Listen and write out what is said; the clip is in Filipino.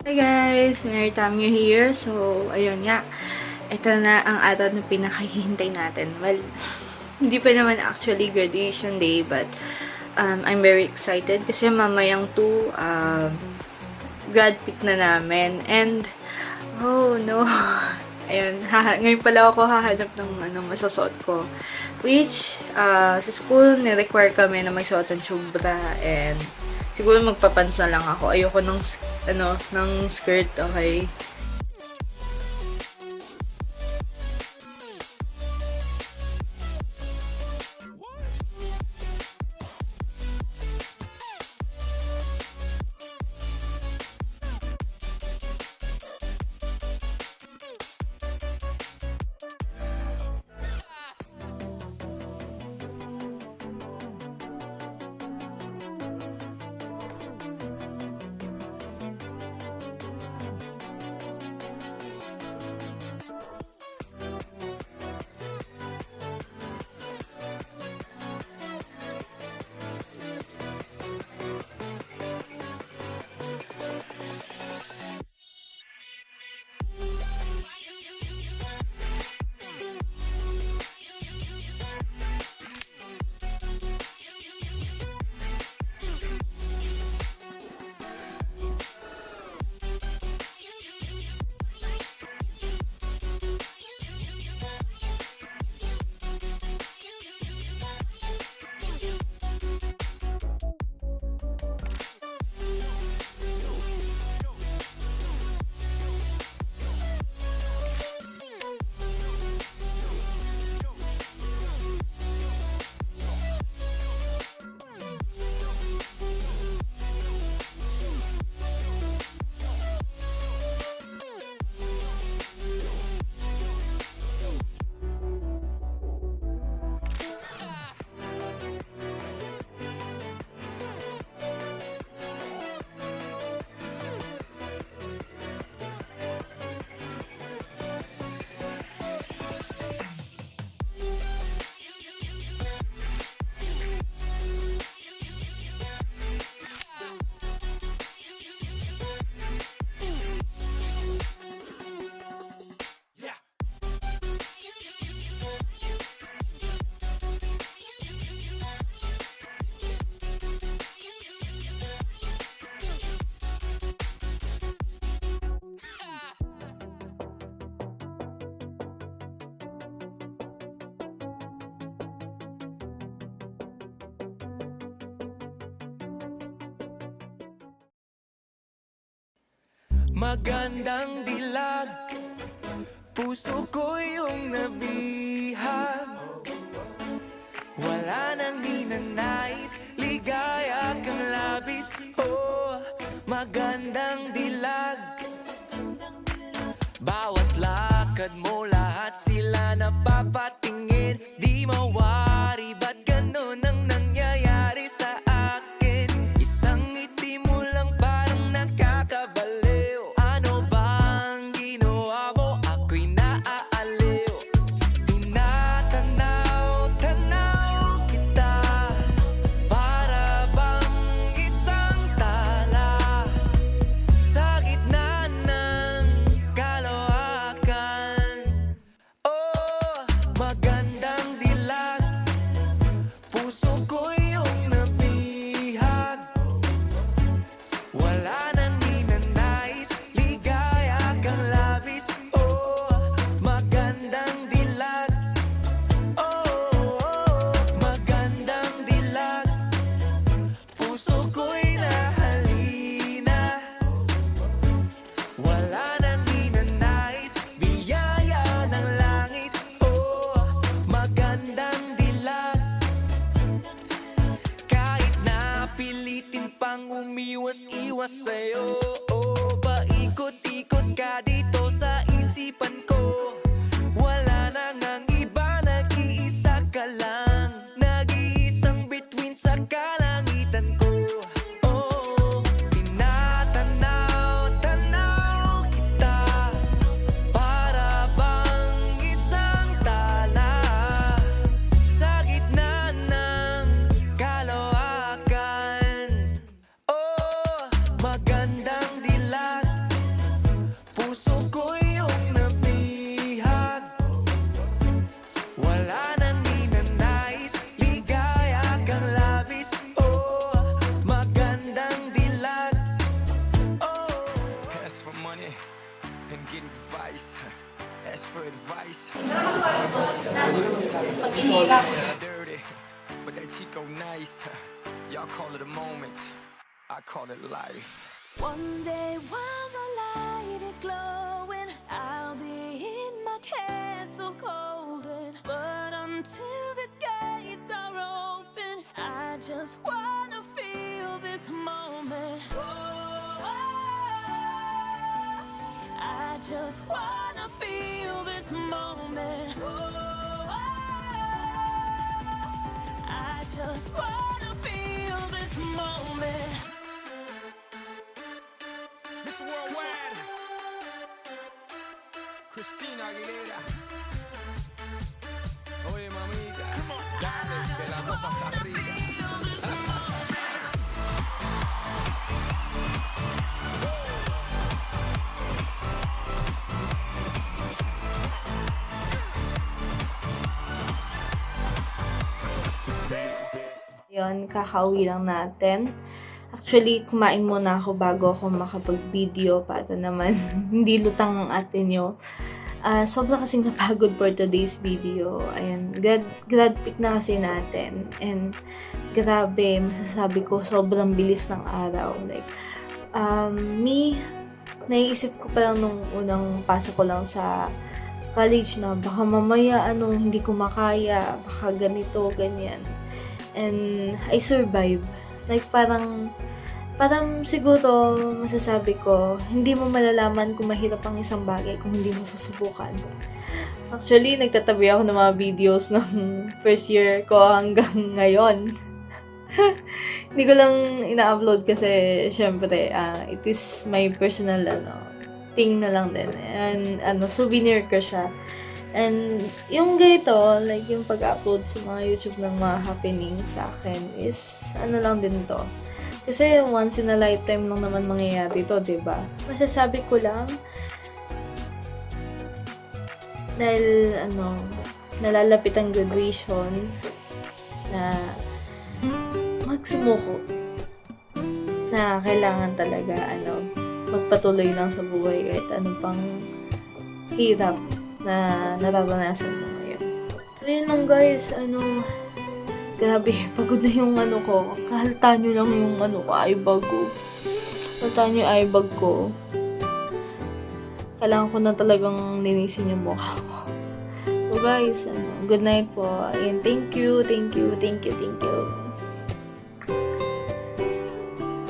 Hi guys! Mary Tamyo here. So, ayun nga. Ito na ang araw na pinakahihintay natin. Well, hindi pa naman actually graduation day, but I'm very excited kasi mamayang 2 grad pick na namin. And, oh no. Ayun, ngayon pala ako hahanap ng masasuot ko. Which, sa school, ni-require kami na magsuot ng chubra and siguro magpapants na lang ako. Ayoko ng skirt, okay? Magandang dilag, puso ko yung nabihag. Wala nang ninanais, ligaya kang labis. Oh, magandang dilag. Bawat lakad mo, lahat sila napapatingin. Di mawari, ba't ganun ang nangyayari sa akin? Isang ngiti mo lang parang nakakabaliw. Ano bang ginawa mo? Ako'y naaaliw. Tinatanaw-tanaw kita, para bang isang tala sa gitna ng kalawakan. Oh, magandang dilag, nice. Ask for advice. Pag-ihirap. Dirty, but that Chico nice. Y'all call it a moment, I call it life. One day while the light is glowing, I'll be in my castle golden. But until the gates are open, I just wanna feel this moment. Oh, I just wanna feel this moment. Oh, I just wanna feel this moment. Miss Worldwide, Christina Aguilera. Oye, mamita, dale, que la cosa está rica. Yun, kakauwi lang natin. Actually, kumain muna ako bago ako makapag-video para naman hindi lutang ang atin nyo. Sobra kasing napagod for today's video. Ayan, grad pick na kasi natin. And grabe, masasabi ko, sobrang bilis ng araw. Like, naiisip ko pa lang nung unang pasok ko lang sa college na baka mamaya hindi ko makaya, baka ganito, ganyan. And I survived. Like, parang siguro masasabi ko, hindi mo malalaman kung mahirap ang isang bagay kung hindi mo susubukan. Actually, nagtatabi ako ng mga videos ng first year ko hanggang ngayon. Hindi ko lang ina-upload kasi, syempre, it is my personal, thing na lang din. And, souvenir ko siya. And, yung ganito, like, yung pag-upload sa mga YouTube ng mga happenings sa akin is, lang din to. Kasi, once in a lifetime lang naman mangyayari to, diba? Masasabi ko lang, dahil, nalalapit ang graduation, na magsumuko, na kailangan talaga, magpatuloy lang sa buhay kahit anong pang hirap na nararanasan mo ngayon. Ayun lang guys, grabe, pagod na yung ko. Kahalata nyo lang yung eyebag ko. Kahalata nyo yung eyebag ko. Kailangan ko na talagang linisin yung mukha ko. So guys, good night po. And thank you.